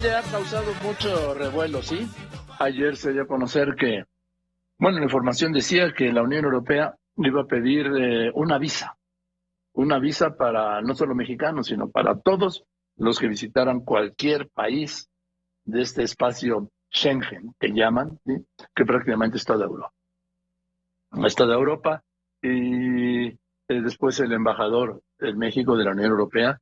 Ha causado mucho revuelo, ¿sí? Ayer se dio a conocer que, bueno, la información decía que la Unión Europea iba a pedir una visa para no solo mexicanos, sino para todos los que visitaran cualquier país de este espacio Schengen, que llaman, ¿sí? Que prácticamente es toda Europa. Es toda Europa y después el embajador en México de la Unión Europea,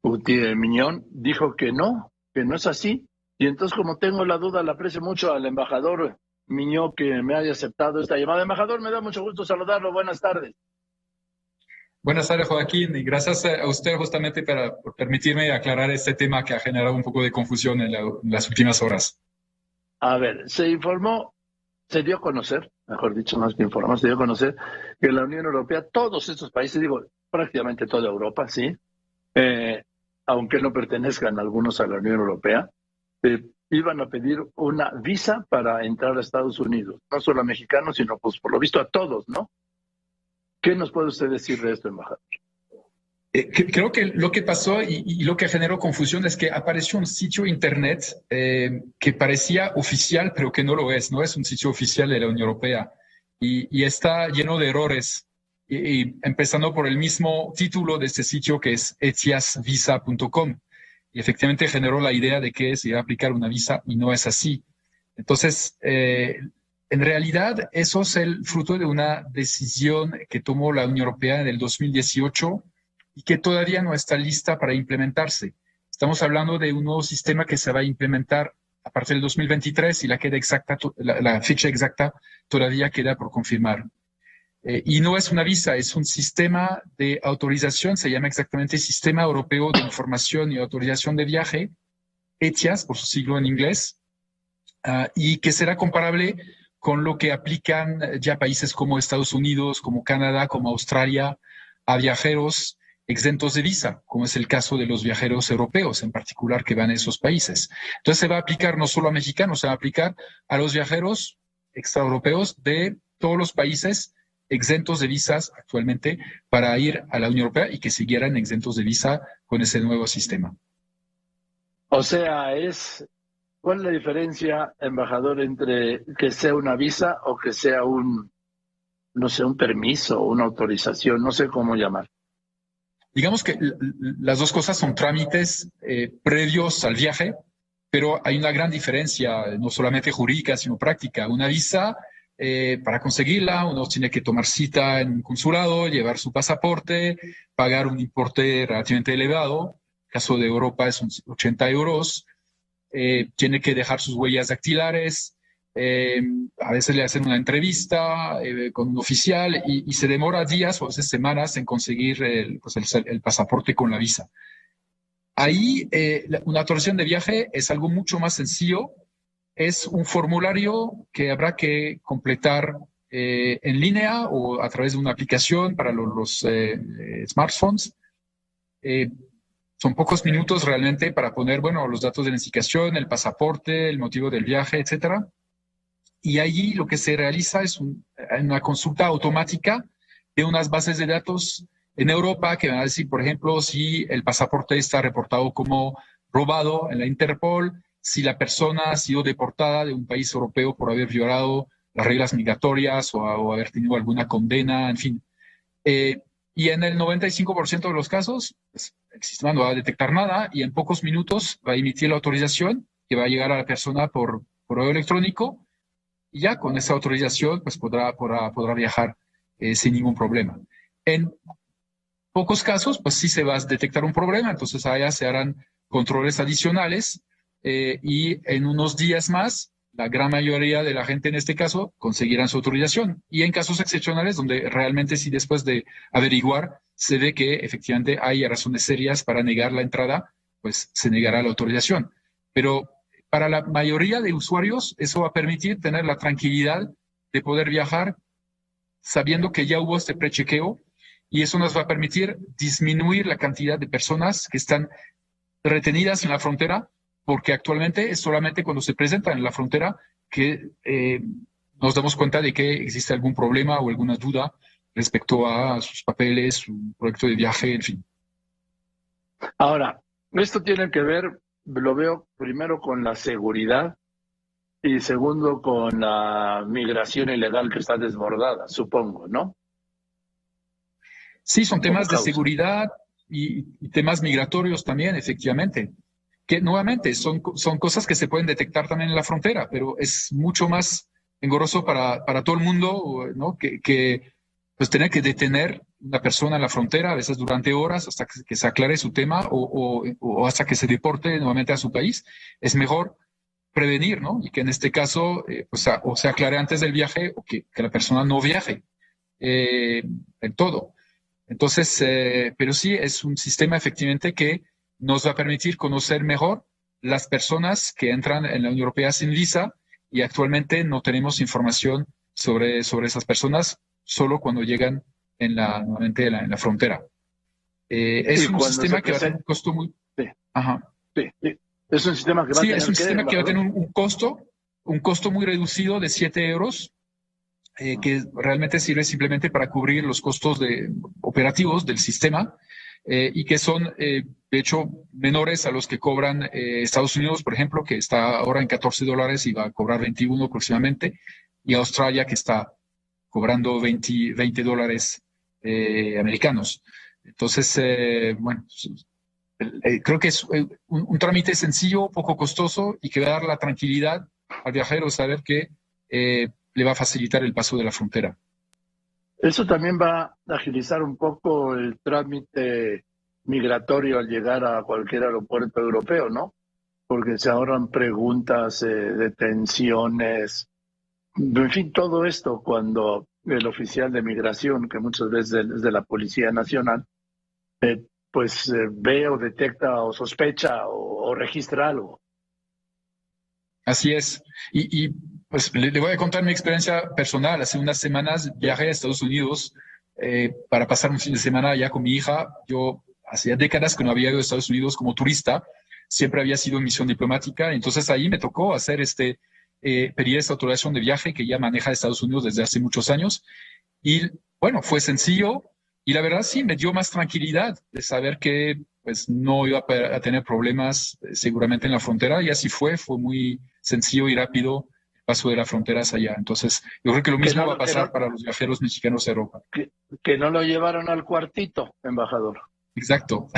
Miñón, dijo que no es así. Y entonces, como tengo la duda, le aprecio mucho al embajador Miñón que me haya aceptado esta llamada. Embajador, me da mucho gusto saludarlo. Buenas tardes. Buenas tardes, Joaquín, y gracias a usted justamente por permitirme aclarar este tema que ha generado un poco de confusión en las últimas horas. A ver, se dio a conocer, mejor dicho, más que informó, se dio a conocer que la Unión Europea, todos estos países, digo, prácticamente toda Europa, sí, eh, aunque no pertenezcan algunos a la Unión Europea, iban a pedir una visa para entrar a Estados Unidos, no solo a mexicanos, sino pues por lo visto a todos, ¿no? ¿Qué nos puede usted decir de esto, embajador? Creo que lo que pasó y lo que generó confusión es que apareció un sitio internet que parecía oficial, pero que no lo es, no es un sitio oficial de la Unión Europea y está lleno de errores. Y empezando por el mismo título de este sitio que es etiasvisa.com. Y efectivamente generó la idea de que se iba a aplicar una visa y no es así. Entonces, en realidad, eso es el fruto de una decisión que tomó la Unión Europea en el 2018 y que todavía no está lista para implementarse. Estamos hablando de un nuevo sistema que se va a implementar a partir del 2023 y la fecha exacta todavía queda por confirmar. Y no es una visa, es un sistema de autorización, se llama exactamente Sistema Europeo de Información y Autorización de Viaje, ETIAS, por su siglo en inglés, y que será comparable con lo que aplican ya países como Estados Unidos, como Canadá, como Australia, a viajeros exentos de visa, como es el caso de los viajeros europeos en particular que van a esos países. Entonces se va a aplicar no solo a mexicanos, se va a aplicar a los viajeros extraeuropeos de todos los países exentos de visas actualmente para ir a la Unión Europea y que siguieran exentos de visa con ese nuevo sistema. O sea, ¿cuál es la diferencia, embajador, entre que sea una visa o que sea no sé, un permiso o una autorización, no sé cómo llamar? Digamos que las dos cosas son trámites previos al viaje, pero hay una gran diferencia, no solamente jurídica, sino práctica. Una visa, para conseguirla, uno tiene que tomar cita en un consulado, llevar su pasaporte, pagar un importe relativamente elevado. En el caso de Europa es 80 euros. Tiene que dejar sus huellas dactilares. A veces le hacen una entrevista con un oficial y se demora días o a veces semanas en conseguir el pasaporte con la visa. Ahí una autorización de viaje es algo mucho más sencillo. Es un formulario que habrá que completar en línea o a través de una aplicación para los smartphones. Eh, Son pocos minutos realmente para poner, bueno, los datos de identificación, el pasaporte, el motivo del viaje, etcétera. Y allí lo que se realiza es una consulta automática de unas bases de datos en Europa que van a decir, por ejemplo, si el pasaporte está reportado como robado en la Interpol, si la persona ha sido deportada de un país europeo por haber violado las reglas migratorias o haber tenido alguna condena, en fin. Y en el 95% de los casos, pues, el sistema no va a detectar nada y en pocos minutos va a emitir la autorización que va a llegar a la persona por correo electrónico y ya con esa autorización pues podrá viajar sin ningún problema. En pocos casos, pues sí se va a detectar un problema, entonces allá se harán controles adicionales y en unos días más, la gran mayoría de la gente en este caso conseguirán su autorización. Y en casos excepcionales donde realmente sí después de averiguar se ve que efectivamente hay razones serias para negar la entrada, pues se negará la autorización. Pero para la mayoría de usuarios eso va a permitir tener la tranquilidad de poder viajar sabiendo que ya hubo este prechequeo y eso nos va a permitir disminuir la cantidad de personas que están retenidas en la frontera, porque actualmente es solamente cuando se presentan en la frontera que nos damos cuenta de que existe algún problema o alguna duda respecto a sus papeles, su proyecto de viaje, en fin. Ahora, esto tiene que ver lo veo primero con la seguridad y segundo con la migración ilegal que está desbordada, supongo, ¿no? Sí, son Como temas de causa. seguridad y temas migratorios también, efectivamente, que nuevamente son cosas que se pueden detectar también en la frontera, pero es mucho más engorroso para todo el mundo, ¿no? Que pues tener que detener una persona en la frontera, a veces durante horas, hasta que se aclare su tema o hasta que se deporte nuevamente a su país. Es mejor prevenir, ¿no? Y que en este caso, pues, o se aclare antes del viaje o que la persona no viaje en todo. Entonces, pero sí es un sistema efectivamente que nos va a permitir conocer mejor las personas que entran en la Unión Europea sin visa y actualmente no tenemos información sobre esas personas solo cuando llegan nuevamente en la frontera. Y Es un cuando se sistema que va a tener presenta, un costo muy... sí, Ajá. sí, sí. Es un sistema que va a Sí, es tener un que, sistema que va a embajador. tener un costo muy reducido de 7 euros que realmente sirve simplemente para cubrir los costos operativos del sistema y que son, de hecho, menores a los que cobran Estados Unidos, por ejemplo, que está ahora en $14 y va a cobrar 21 próximamente, y Australia, que está cobrando $20 americanos. Entonces, bueno, creo que es un trámite sencillo, poco costoso y que va a dar la tranquilidad al viajero saber que le va a facilitar el paso de la frontera. Eso también va a agilizar un poco el trámite migratorio al llegar a cualquier aeropuerto europeo, ¿no? Porque se ahorran preguntas, detenciones, en fin, todo esto cuando el oficial de migración, que muchas veces es de la Policía Nacional, pues ve o detecta o sospecha o registra algo. Así es. Pues le voy a contar mi experiencia personal. Hace unas semanas Sí. viajé a Estados Unidos para pasar un fin de semana allá con mi hija. Yo hacía décadas que no había ido a Estados Unidos como turista. Siempre había sido en misión diplomática. Entonces ahí me tocó hacer pedir esta autorización de viaje que ya maneja Estados Unidos desde hace muchos años. Y bueno, fue sencillo y la verdad sí me dio más tranquilidad de saber que pues no iba a tener problemas seguramente en la frontera y así fue muy sencillo y rápido el paso de las fronteras allá. Entonces, yo creo que lo Que mismo no, va a que no, pasar para los viajeros mexicanos a Europa. que, que no lo llevaron al cuartito, embajador. Exacto.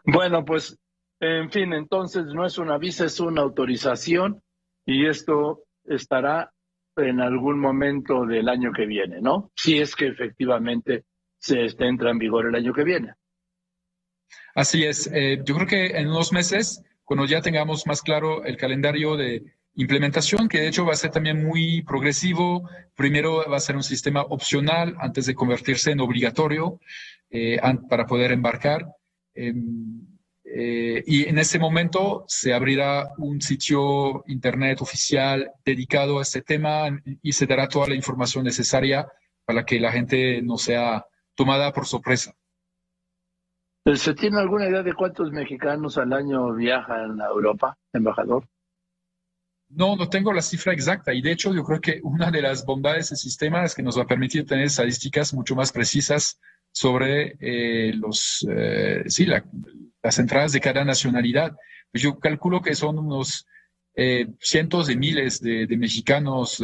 Bueno, pues, en fin, entonces no es una visa, es una autorización y esto estará en algún momento del año que viene, ¿no? Si es que efectivamente entra en vigor el año que viene. Así es. Yo creo que en unos meses, cuando ya tengamos más claro el calendario de implementación, que de hecho va a ser también muy progresivo, primero va a ser un sistema opcional antes de convertirse en obligatorio para poder embarcar. Y en ese momento se abrirá un sitio internet oficial dedicado a este tema y se dará toda la información necesaria para que la gente no sea tomada por sorpresa. ¿Se tiene alguna idea de cuántos mexicanos al año viajan a Europa, embajador? No tengo la cifra exacta y de hecho yo creo que una de las bondades del sistema es que nos va a permitir tener estadísticas mucho más precisas sobre las entradas de cada nacionalidad. Pues yo calculo que son unos cientos de miles de mexicanos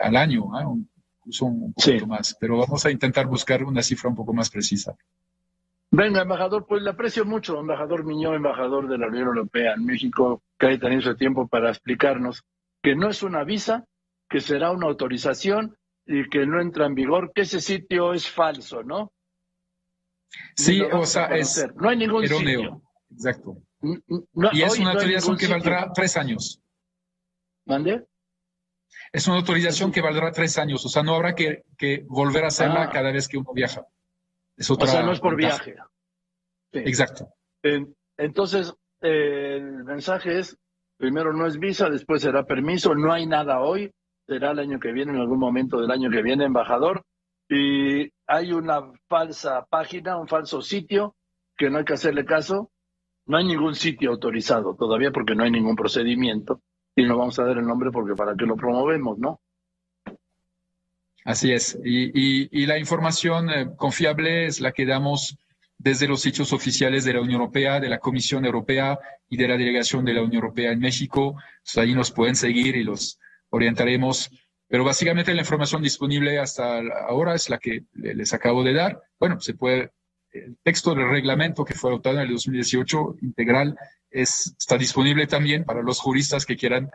al año, ¿no? Incluso un Sí. poquito más, pero vamos a intentar buscar una cifra un poco más precisa. Venga, embajador, pues le aprecio mucho, embajador Miñó, embajador de la Unión Europea en México, que haya tenido ese tiempo para explicarnos que no es una visa, que será una autorización y que no entra en vigor, que ese sitio es falso, ¿no? Ni Sí, lo o vamos a sea, es conocer. No hay ningún sitio. erróneo, exacto. Y es Hoy una no hay autorización ningún que sitio. valdrá 3 años. ¿Mande? Es una autorización que valdrá 3 años, o sea, no habrá que volver a hacerla Ah, cada vez que uno viaja. Es o sea, no otra es por ventaja. viaje. Sí. Exacto. Entonces, el mensaje es, primero no es visa, después será permiso, no hay nada hoy, será el año que viene, en algún momento del año que viene, embajador, y hay una falsa página, un falso sitio, que no hay que hacerle caso, no hay ningún sitio autorizado todavía porque no hay ningún procedimiento, y no vamos a dar el nombre porque para qué lo promovemos, ¿no? Así es. Y la información confiable es la que damos desde los sitios oficiales de la Unión Europea, de la Comisión Europea y de la Delegación de la Unión Europea en México. Entonces, ahí nos pueden seguir y los orientaremos. Pero básicamente la información disponible hasta ahora es la que les acabo de dar. Bueno, el texto del reglamento que fue adoptado en el 2018 integral está disponible también para los juristas que quieran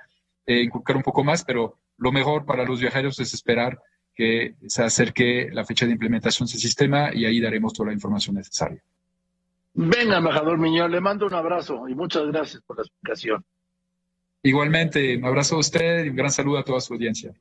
inculcar un poco más, pero lo mejor para los viajeros es esperar que se acerque la fecha de implementación del sistema y ahí daremos toda la información necesaria. Venga, embajador Miñón, le mando un abrazo y muchas gracias por la explicación. Igualmente, un abrazo a usted y un gran saludo a toda su audiencia.